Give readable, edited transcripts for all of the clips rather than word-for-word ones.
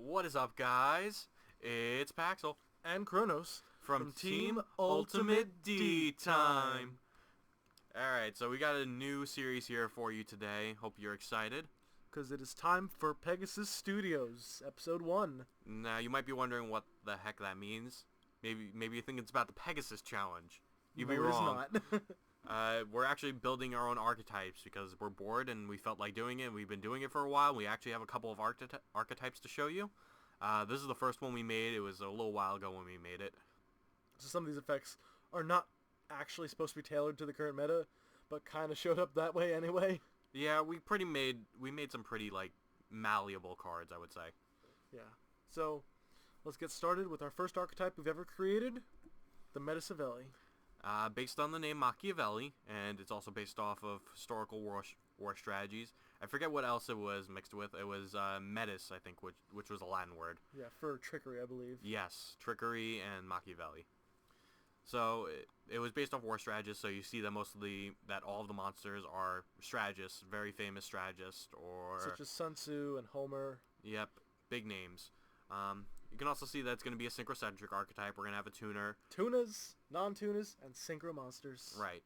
What is up, guys? It's Paxel And Kronos from Team Ultimate D Time. Alright, so we got a new series here for you today. Hope you're excited. Because it is time for Pegasus Studios, Episode 1. Now, you might be wondering what the heck that means. Maybe you think it's about the Pegasus Challenge. You'd be wrong. It is not. We're actually building our own archetypes because we're bored and we felt like doing it. We've been doing it for a while. We actually have a couple of archetypes to show you. This is the first one we made. It was a little while ago when we made it. So some of these effects are not actually supposed to be tailored to the current meta, but kind of showed up that way anyway. Yeah, we made some pretty like malleable cards, I would say. Yeah. So let's get started with our first archetype we've ever created, the Metiseveli. Based on the name Machiavelli, and it's also based off of historical war strategies. I forget what else it was mixed with. It was metis, I think, which was a Latin word. Yeah, for trickery, I believe. Yes, trickery and Machiavelli. So it was based off war strategists. So you see that all of the monsters are strategists, very famous strategists, or such as Sun Tzu and Homer. Yep, big names. You can also see that it's going to be a synchrocentric archetype. We're going to have a tuner. Tunas, non-tunas, and synchro monsters. Right.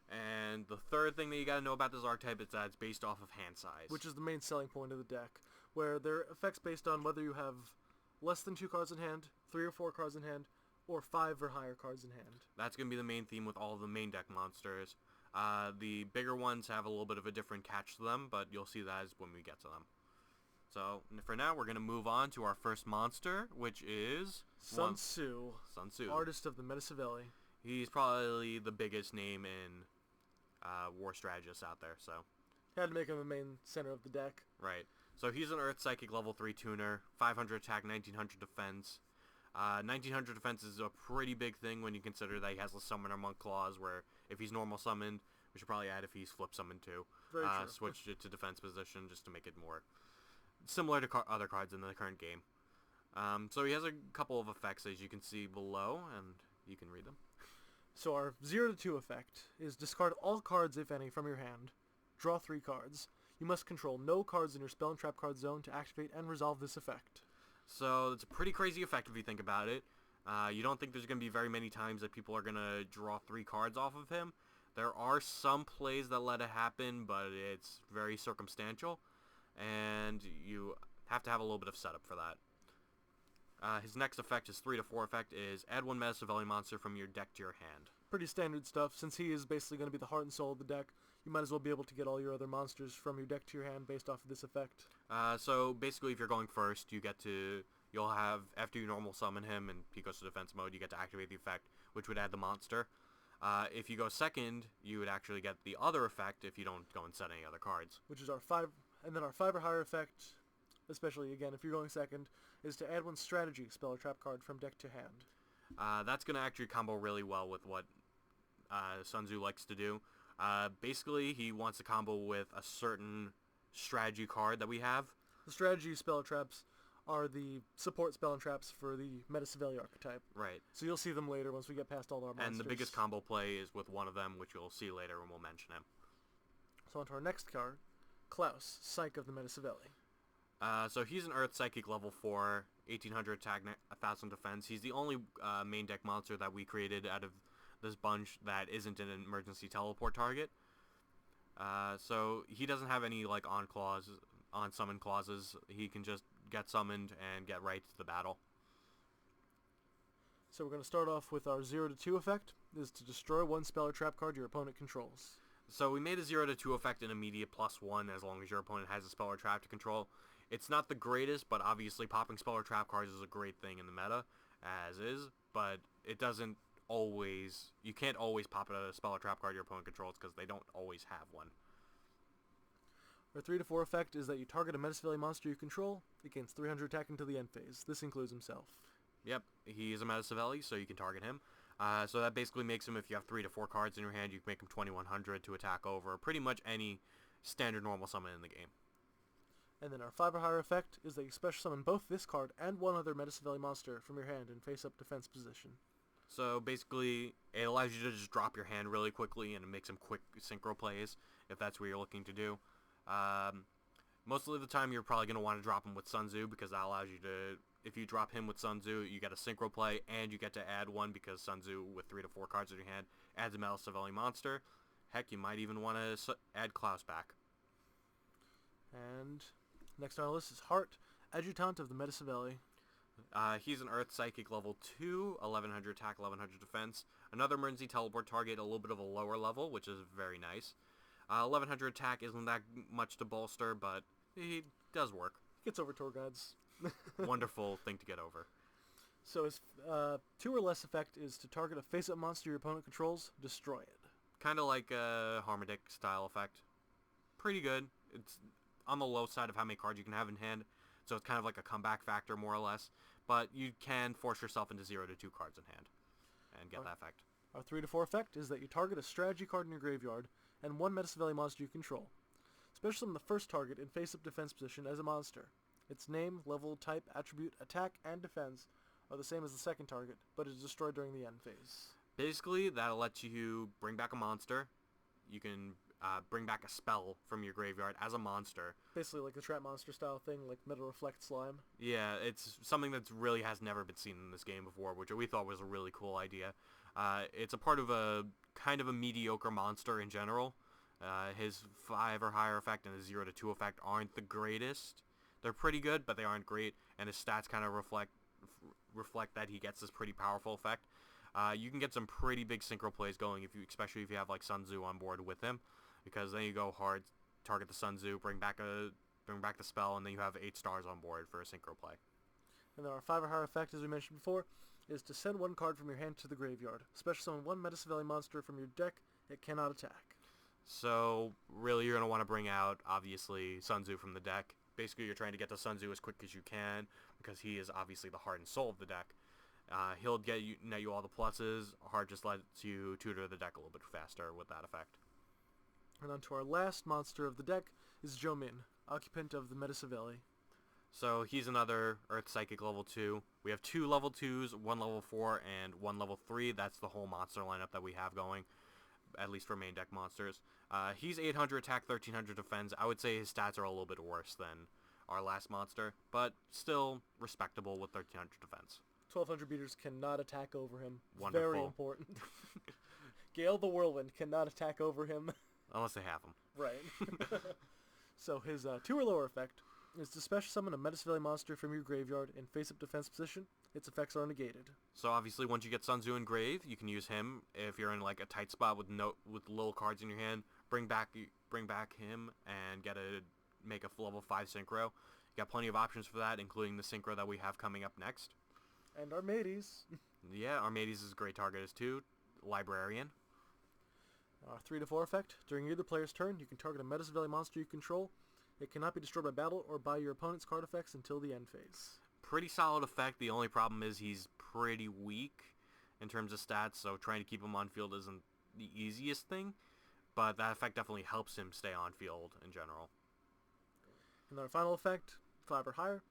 And the third thing that you got to know about this archetype is that it's based off of hand size. Which is the main selling point of the deck, where there are effects based on whether you have less than 2 cards in hand, 3 or 4 cards in hand, or 5 or higher cards in hand. That's going to be the main theme with all of the main deck monsters. The bigger ones have a little bit of a different catch to them, but you'll see that when we get to them. So, for now, we're going to move on to our first monster, which is Sun Tzu. Sun Tzu. Artist of the Metiseveli. He's probably the biggest name in war strategists out there, so. Had to make him the main center of the deck. Right. So he's an Earth Psychic level 3 tuner, 500 attack, 1900 defense. 1900 defense is a pretty big thing when you consider that he has the Summoner Monk clause, where if he's normal summoned, we should probably add if he's flip summoned too. Very true. Switch it to defense position just to make it more similar to other cards in the current game. So he has a couple of effects as you can see below, and you can read them. So our 0 to 2 effect is discard all cards, if any, from your hand. Draw 3 cards. You must control no cards in your spell and trap card zone to activate and resolve this effect. So it's a pretty crazy effect if you think about it. You don't think there's going to be very many times that people are going to draw 3 cards off of him. There are some plays that let it happen, but it's very circumstantial. And you have to have a little bit of setup for that. His next effect, his 3 to 4 effect, is add 1 Metiseveli monster from your deck to your hand. Pretty standard stuff. Since he is basically going to be the heart and soul of the deck, you might as well be able to get all your other monsters from your deck to your hand based off of this effect. So basically, if you're going first, you'll have, after you normal summon him and he goes to defense mode, you get to activate the effect, which would add the monster. If you go second, you would actually get the other effect if you don't go and set any other cards. Which is our 5, and then our 5 or higher effect, especially again if you're going second, is to add 1 strategy spell or trap card from deck to hand. That's going to actually combo really well with what Sun Tzu likes to do. Basically, he wants to combo with a certain strategy card that we have. The strategy spell traps are the support spell and traps for the Metiseveli archetype. Right. So you'll see them later once we get past all our monsters. And the biggest combo play is with one of them, which you'll see later when we'll mention him. So on to our next card, Klaus, Psych of the Metiseveli. So he's an Earth Psychic level 4, 1800 attack, 1000 defense. He's the only main deck monster that we created out of this bunch that isn't an emergency teleport target. So he doesn't have any like on summon clauses. He can just get summoned and get right to the battle. So we're going to start off with our 0 to 2 effect, is to destroy 1 spell or trap card your opponent controls. So we made a 0 to 2 effect an immediate +1 as long as your opponent has a spell or trap to control. It's not the greatest, but obviously popping spell or trap cards is a great thing in the meta, as is, but it doesn't always, you can't always pop a spell or trap card your opponent controls because they don't always have one. Our 3 to 4 effect is that you target a Metiseveli monster you control. It gains 300 attack until the end phase. This includes himself. Yep, he's a Metiseveli, so you can target him. So that basically makes him, if you have 3 to 4 cards in your hand, you can make him 2100 to attack over pretty much any standard normal summon in the game. And then our 5 or higher effect is that you special summon both this card and 1 other Metiseveli monster from your hand in face-up defense position. So basically, it allows you to just drop your hand really quickly and it makes some quick synchro plays, if that's what you're looking to do. Most of the time, you're probably going to want to drop him with Sun Tzu because that allows you to, if you drop him with Sun Tzu, you get a synchro play, and you get to add one because Sun Tzu, with 3 to 4 cards in your hand, adds a Metiseveli monster. Heck, you might even want to add Klaus back. And next on our list is Heart, Adjutant of the Metiseveli. He's an Earth Psychic level 2, 1100 attack, 1100 defense. Another emergency teleport target, a little bit of a lower level, which is very nice. 1100 attack isn't that much to bolster, but he does work. Gets over tour guides. Wonderful thing to get over. So his 2 or less effect is to target a face-up monster your opponent controls, destroy it. Kind of like a Harmadic style effect. Pretty good. It's on the low side of how many cards you can have in hand, so it's kind of like a comeback factor more or less. But you can force yourself into 0 to 2 cards in hand and get that effect. Our 3 to 4 effect is that you target a strategy card in your graveyard and 1 Metiseveli monster you control. Special summon the first target in face-up defense position as a monster. Its name, level, type, attribute, attack, and defense are the same as the second target, but is destroyed during the end phase. Basically, that'll let you bring back a monster. You can bring back a spell from your graveyard as a monster. Basically like the trap monster style thing, like Metal Reflect Slime. Yeah, it's something that really has never been seen in this game before, which we thought was a really cool idea. It's a part of a kind of a mediocre monster in general. His 5 or higher effect and his 0 to 2 effect aren't the greatest. They're pretty good, but they aren't great, and his stats kind of reflect that he gets this pretty powerful effect. You can get some pretty big synchro plays going, especially if you have like Sun Tzu on board with him, because then you go hard, target the Sun Tzu, bring back the spell, and then you have 8 stars on board for a synchro play. And then our 5 or higher effect, as we mentioned before, is to send 1 card from your hand to the graveyard. Special summon 1 Metiseveli monster from your deck. It cannot attack. So really, you're gonna want to bring out obviously Sun Tzu from the deck. Basically, you're trying to get to Sun Tzu as quick as you can because he is obviously the heart and soul of the deck. He'll net you all the pluses. Heart just lets you tutor the deck a little bit faster with that effect. And on to our last monster of the deck is Jomin, occupant of the Metiseveli. So he's another Earth Psychic level 2. We have 2 level 2s, 1 level 4, and 1 level 3. That's the whole monster lineup that we have going, at least for main deck monsters. He's 800 attack, 1300 defense. I would say his stats are a little bit worse than our last monster, but still respectable with 1300 defense. 1200 beaters cannot attack over him. Wonderful. Very important. Gale the Whirlwind cannot attack over him. Unless they have him. Right. So his 2 or lower effect is to special summon a Metiseveli monster from your graveyard in face-up defense position. Its effects are negated. So obviously, once you get Sun Tzu in grave, you can use him if you're in like a tight spot with little cards in your hand. Bring back him and make a level 5 synchro. You got plenty of options for that, including the synchro that we have coming up next. And Archetype. Yeah, Archetype is a great target as too. Librarian. 3 to 4 effect. During either player's turn, you can target a Metiseveli monster you control. It cannot be destroyed by battle or by your opponent's card effects until the end phase. Pretty solid effect. The only problem is he's pretty weak in terms of stats, so trying to keep him on field isn't the easiest thing, but that effect definitely helps him stay on field in general. And our final effect, 5 or higher.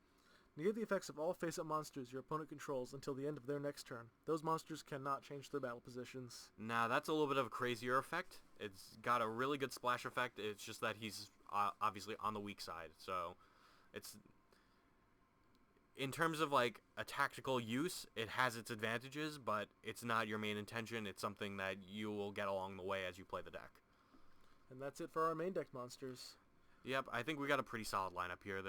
Negate the effects of all face-up monsters your opponent controls until the end of their next turn. Those monsters cannot change their battle positions. Now, that's a little bit of a crazier effect. It's got a really good splash effect. It's just that he's obviously on the weak side, so it's... In terms of like a tactical use, it has its advantages, but it's not your main intention. It's something that you will get along the way as you play the deck. And that's it for our main deck monsters. Yep, I think we got a pretty solid lineup here.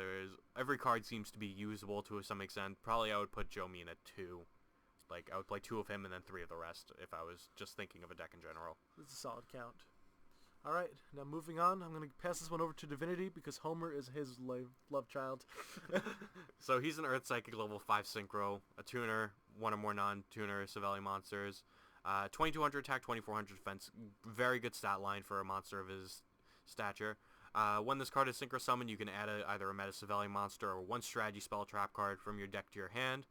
Every card seems to be usable to some extent. Probably I would put Joe Mean at 2. Like, I would play 2 of him and then 3 of the rest if I was just thinking of a deck in general. It's a solid count. Alright, now moving on, I'm going to pass this one over to Divinity because Homer is his love child. So he's an Earth Psychic level 5 synchro, a tuner, 1 or more non-tuner Seveli monsters. 2200 attack, 2400 defense. Very good stat line for a monster of his stature. When this card is synchro summoned, you can add either a Metiseveli monster or 1 strategy spell trap card from your deck to your hand.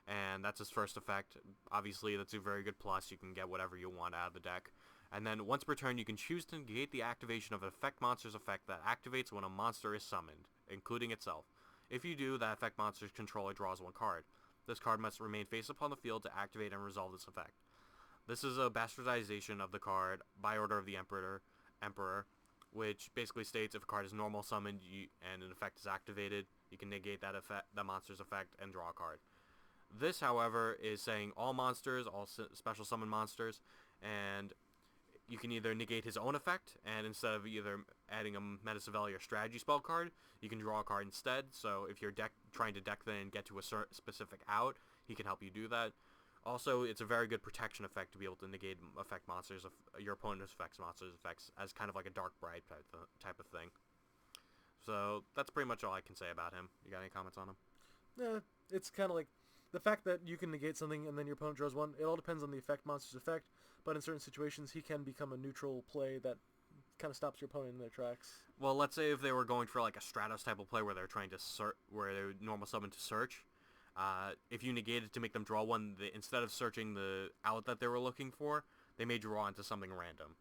And that's his first effect. Obviously, that's a very good plus. You can get whatever you want out of the deck. And then once per turn, you can choose to negate the activation of an effect monster's effect that activates when a monster is summoned, including itself. If you do, that effect monster's controller draws 1 card. This card must remain face up on the field to activate and resolve this effect. This is a bastardization of the card by order of the Emperor. which basically states if a card is normal summoned and an effect is activated, you can negate that monster's effect and draw a card. This, however, is saying all monsters, all special summon monsters, and you can either negate his own effect, and instead of either adding a Metiseveli or strategy spell card, you can draw a card instead. So if you're trying to deck then and get to a specific out, he can help you do that. Also, it's a very good protection effect to be able to negate effect monsters, your opponent's effects, monsters' effects, as kind of like a Dark Bride type of thing. So that's pretty much all I can say about him. You got any comments on him? Yeah, it's kind of like the fact that you can negate something and then your opponent draws one. It all depends on the effect monster's effect, but in certain situations he can become a neutral play that kind of stops your opponent in their tracks. Well, let's say if they were going for like a Stratos type of play where they're trying to where they would normal summon to search. If you negate it to make them draw one, instead of searching the out that they were looking for, they may draw into something random.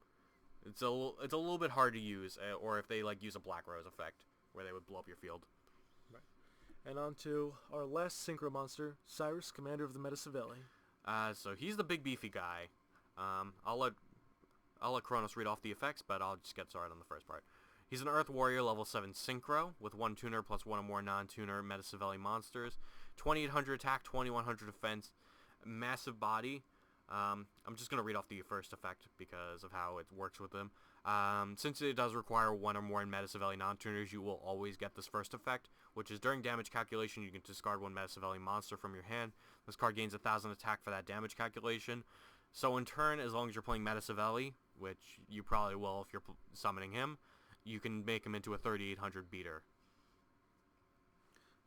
It's a little bit hard to use, or if they like use a Black Rose effect where they would blow up your field. Right. And on to our last synchro monster, Cyrus, commander of the Metiseveli. So he's the big beefy guy. I'll let Kronos read off the effects, but I'll just get started on the first part. He's an Earth Warrior level 7 synchro with 1 tuner plus 1 or more non-tuner Metiseveli monsters. 2800 attack, 2100 defense, massive body. I'm just going to read off the first effect because of how it works with him. Since it does require 1 or more in Metiseveli non-tuners, you will always get this first effect, which is during damage calculation, you can discard 1 Metiseveli monster from your hand. This card gains 1000 attack for that damage calculation. So in turn, as long as you're playing Metiseveli, which you probably will if you're summoning him, you can make him into a 3800 beater.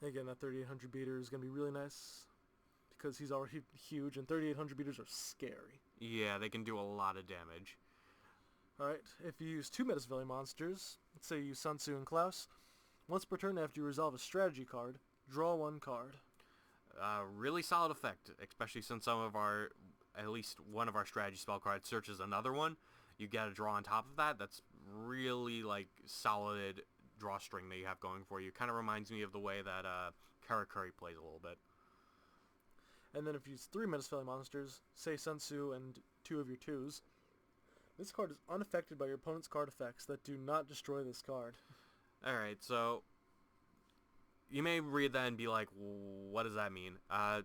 Again, that 3800 beater is going to be really nice because he's already huge, and 3800 beaters are scary. Yeah, they can do a lot of damage. Alright, if you use 2 Metiseveli monsters, let's say you use Sun Tzu and Klaus, once per turn after you resolve a strategy card, draw 1 card. Really solid effect, especially since at least one of our strategy spell cards searches another one. You get a draw on top of that. That's really like solid drawstring that you have going for you. Kind of reminds me of the way that Karakuri plays a little bit. And then if you use 3 Metiseveli monsters, say Sun Tzu and 2 of your 2s, this card is unaffected by your opponent's card effects that do not destroy this card. Alright, so you may read that and be like, what does that mean?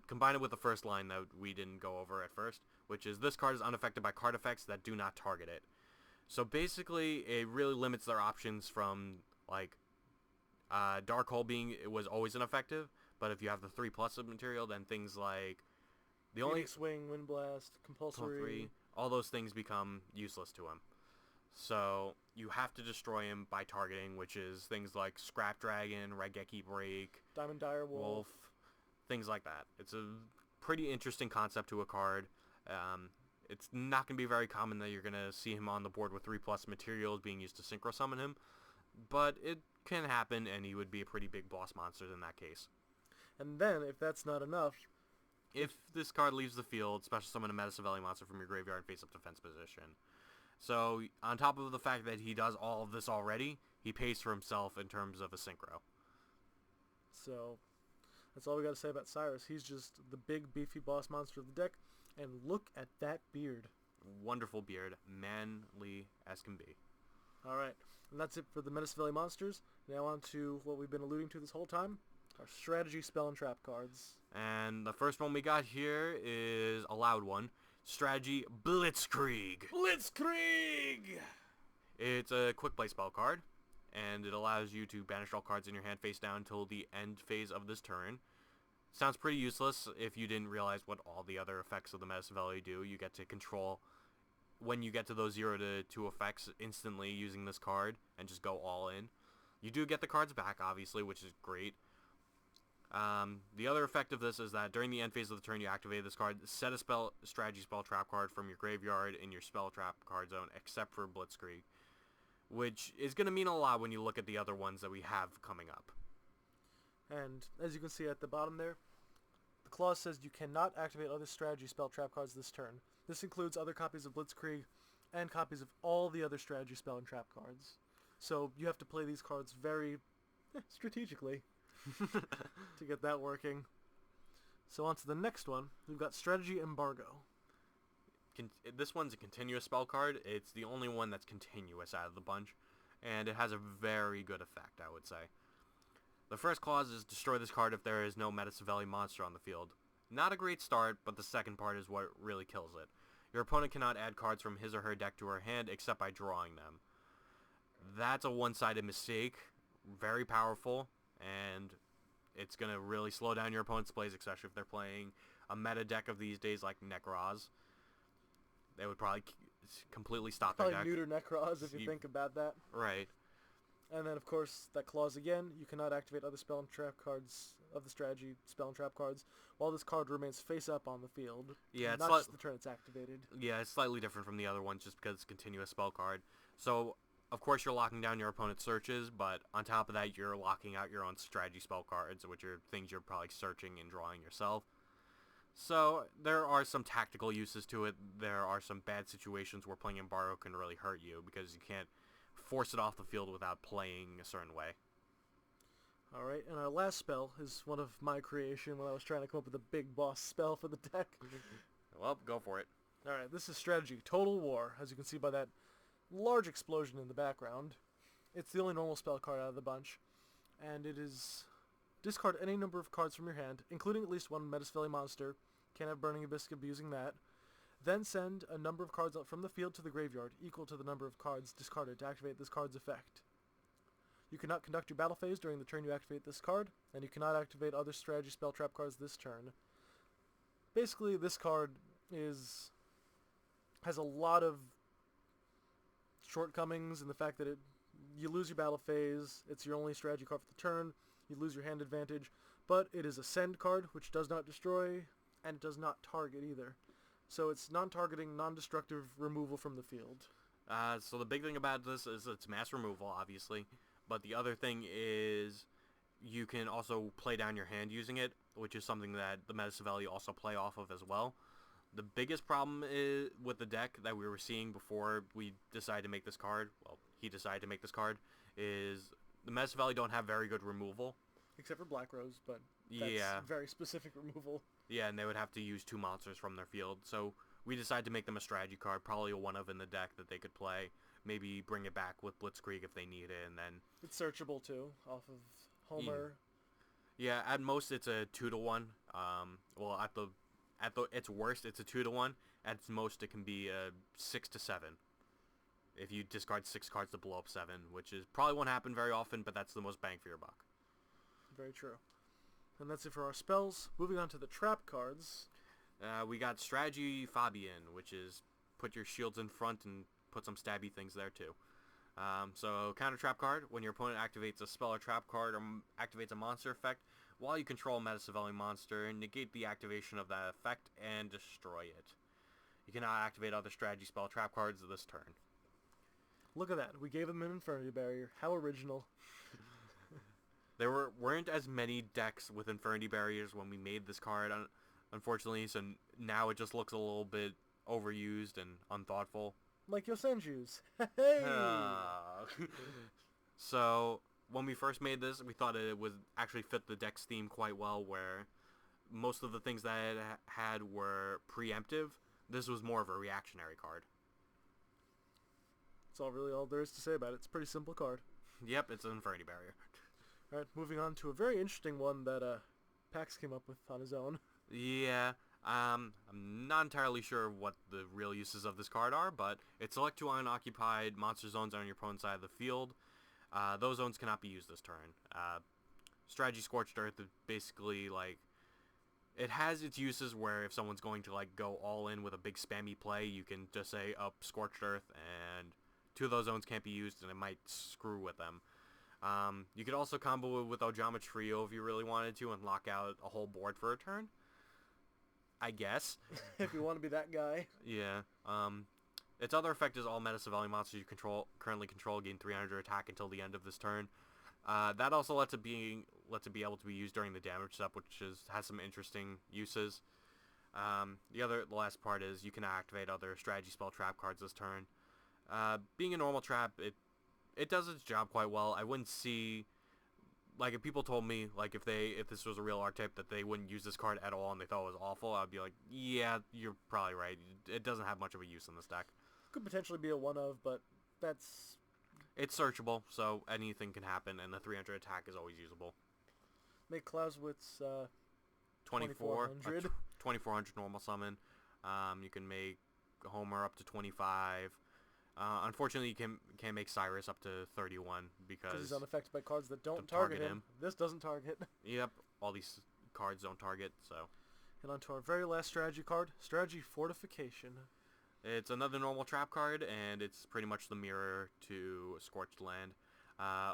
Combine it with the first line that we didn't go over at first, which is this card is unaffected by card effects that do not target it. So basically, it really limits their options from, like, Dark Hole it was always ineffective, but if you have the 3+ of material, then things like the only Swing, Wind Blast, Compulsory, all those things become useless to him. So you have to destroy him by targeting, which is things like Scrap Dragon, Raigeki Break, Diamond Dire Wolf, things like that. It's a pretty interesting concept to a card. It's not going to be very common that you're going to see him on the board with 3+ materials being used to synchro summon him, but it can happen, and he would be a pretty big boss monster in that case. And then, if that's not enough, if this card leaves the field, special summon a Metiseveli monster from your graveyard face-up defense position. So, on top of the fact that he does all of this already, he pays for himself in terms of a synchro. So, that's all we got to say about Cyrus. He's just the big, beefy boss monster of the deck, and look at that beard. Wonderful beard. Manly as can be. Alright, and that's it for the Metiseveli monsters. Now on to what we've been alluding to this whole time, our strategy, spell, and trap cards. And the first one we got here is a loud one. Strategy Blitzkrieg. Blitzkrieg! It's a quick play spell card, and it allows you to banish all cards in your hand face down until the end phase of this turn. Sounds pretty useless if you didn't realize what all the other effects of the Metiseveli do. You get to control, when you get to those 0 to 2 effects, instantly using this card and just go all in. You do get the cards back, obviously, which is great. The other effect of this is that during the end phase of the turn, you activate this card, set a strategy spell trap card from your graveyard in your spell trap card zone, except for Blitzkrieg, which is going to mean a lot when you look at the other ones that we have coming up. And as you can see at the bottom there, the clause says you cannot activate other strategy spell trap cards this turn. This includes other copies of Blitzkrieg and copies of all the other strategy spell and trap cards. So you have to play these cards very strategically to get that working. So on to the next one. We've got Strategy Embargo. This one's a continuous spell card. It's the only one that's continuous out of the bunch. and it has a very good effect, I would say. The first clause is destroy this card if there is no Metiseveli monster on the field. Not a great start, but the second part is what really kills it. Your opponent cannot add cards from his or her deck to her hand except by drawing them. That's a one-sided mistake, very powerful, and it's going to really slow down your opponent's plays, especially if they're playing a meta deck of these days like Necroz. They would probably completely stop their deck. Probably neuter Necroz if you think about that. Right. And then, of course, that clause again, you cannot activate other spell and trap cards of the strategy, spell and trap cards, while this card remains face up on the field. Yeah, it's not just the turn it's activated. Yeah, it's slightly different from the other ones just because it's a continuous spell card. So, of course, you're locking down your opponent's searches, but on top of that, you're locking out your own strategy spell cards, which are things you're probably searching and drawing yourself. So, there are some tactical uses to it. There are some bad situations where playing Embargo can really hurt you because you can't force it off the field without playing a certain way. Alright, and our last spell is one of my creation when I was trying to come up with a big boss spell for the deck. Well, go for it. Alright, this is strategy. Total War, as you can see by that large explosion in the background. It's the only normal spell card out of the bunch. And it is discard any number of cards from your hand, including at least one Metiseveli monster. Can't have Burning Abyss using that. Then send a number of cards out from the field to the graveyard equal to the number of cards discarded to activate this card's effect. You cannot conduct your battle phase during the turn you activate this card, and you cannot activate other strategy spell trap cards this turn. Basically, this card has a lot of shortcomings in the fact that you lose your battle phase, it's your only strategy card for the turn, you lose your hand advantage, but it is a send card, which does not destroy, and it does not target either. So it's non-targeting, non-destructive removal from the field. So the big thing about this is it's mass removal, obviously. But the other thing is you can also play down your hand using it, which is something that the Metiseveli also play off of as well. The biggest problem is with the deck that we were seeing before we decided to make this card, well, he decided to make this card, is the Metiseveli don't have very good removal. Except for Black Rose, but that's very specific removal. Yeah, and they would have to use 2 monsters from their field. So we decided to make them a strategy card, probably a one-of in the deck that they could play. Maybe bring it back with Blitzkrieg if they need it, and then... It's searchable, too, off of Homer. Yeah, at most it's a 2-to-1. Well, at its worst, it's a 2-to-1. At its most, it can be a 6-to-7. If you discard 6 cards to blow up 7, which is probably won't happen very often, but that's the most bang for your buck. Very true. And that's it for our spells. Moving on to the trap cards. We got Strategy Fabian, which is put your shields in front and put some stabby things there too. So counter trap card, when your opponent activates a spell or trap card or activates a monster effect, while you control a Metiseveli monster, negate the activation of that effect and destroy it. You cannot activate other strategy spell trap cards this turn. Look at that. We gave them an Infinity Barrier. How original. There weren't as many decks with Infinity Barriers when we made this card, unfortunately, so now it just looks a little bit overused and unthoughtful. Like Yosenju's. Hey! So, when we first made this, we thought it would actually fit the deck's theme quite well, where most of the things that it had were preemptive. This was more of a reactionary card. That's all there is to say about it. It's a pretty simple card. Yep, it's an Infinity Barrier. Alright, moving on to a very interesting one that Pax came up with on his own. Yeah, I'm not entirely sure what the real uses of this card are, but it select 2 unoccupied monster zones on your opponent's side of the field. Those zones cannot be used this turn. Strategy Scorched Earth is basically like, it has its uses where if someone's going to like go all in with a big spammy play, you can just say up Scorched Earth and 2 of those zones can't be used and it might screw with them. You could also combo it with Ojama Trio if you really wanted to and lock out a whole board for a turn. I guess. If you want to be that guy. Yeah. Its other effect is all Metiseveli monsters you currently control gain 300 attack until the end of this turn. That also lets it be able to be used during the damage step, which has some interesting uses. The last part is you can activate other strategy spell trap cards this turn. Being a normal trap, it does its job quite well. I wouldn't see, like, if people told me, like, if this was a real archetype that they wouldn't use this card at all and they thought it was awful, I'd be like, yeah, you're probably right. It doesn't have much of a use in this deck. Could potentially be a one-of, but It's searchable, so anything can happen, and the 300 attack is always usable. Make Clausewitz 24, 2400. 2400 normal summon. You can make Homer up to 25. Unfortunately, you can't make Cyrus up to 31 because he's unaffected by cards that don't target him. This doesn't target. Yep, all these cards don't target, so. And on to our very last strategy card, Strategy Fortification. It's another normal trap card, and it's pretty much the mirror to Scorched Land.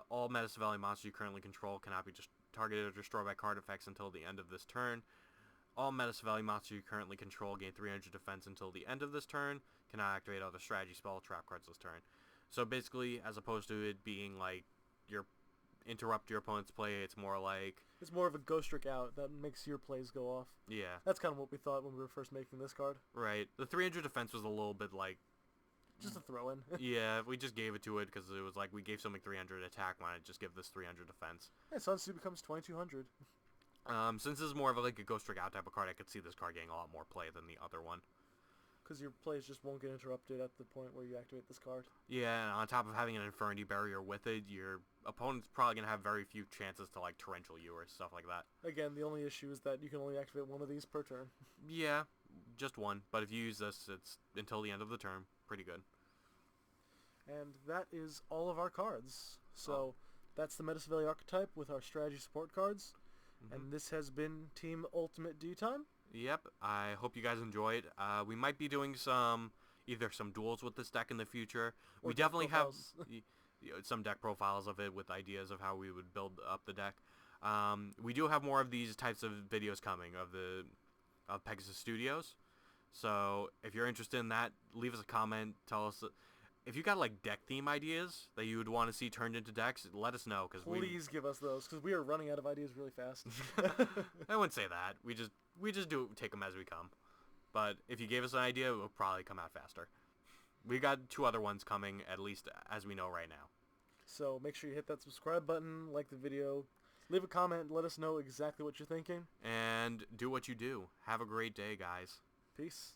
All Metiseveli monsters you currently control cannot be just targeted or destroyed by card effects until the end of this turn. All Metiseveli monsters you currently control gain 300 defense until the end of this turn. Cannot activate other strategy spell trap cards this turn. So basically, as opposed to it being like interrupt your opponent's play, it's more like... It's more of a Ghost Trick out that makes your plays go off. Yeah. That's kind of what we thought when we were first making this card. Right. The 300 defense was a little bit like... Just a throw-in. Yeah, we just gave it to it because it was like we gave something 300 attack, why not just give this 300 defense? Yeah, Sunsu becomes 2200. Since this is more of like a Ghost Trick out type of card, I could see this card getting a lot more play than the other one. Because your plays just won't get interrupted at the point where you activate this card. Yeah, and on top of having an Infernity Barrier with it, your opponent's probably going to have very few chances to like Torrential you or stuff like that. Again, the only issue is that you can only activate one of these per turn. Yeah, just one. But if you use this, it's until the end of the turn. Pretty good. And that is all of our cards. So that's the Metiseveli Archetype with our strategy support cards. Mm-hmm. And this has been Team Ultimate D time. Yep, I hope you guys enjoyed. We might be doing either some duels with this deck in the future. Or we definitely have some deck profiles of it with ideas of how we would build up the deck. We do have more of these types of videos coming of Pegasus Studios. So if you're interested in that, leave us a comment. Tell us if you got like deck theme ideas that you would want to see turned into decks. Let us know please give us those because we are running out of ideas really fast. I wouldn't say that. We just take them as we come. But if you gave us an idea, it will probably come out faster. We got 2 other ones coming, at least as we know right now. So make sure you hit that subscribe button, like the video, leave a comment, let us know exactly what you're thinking. And do what you do. Have a great day, guys. Peace.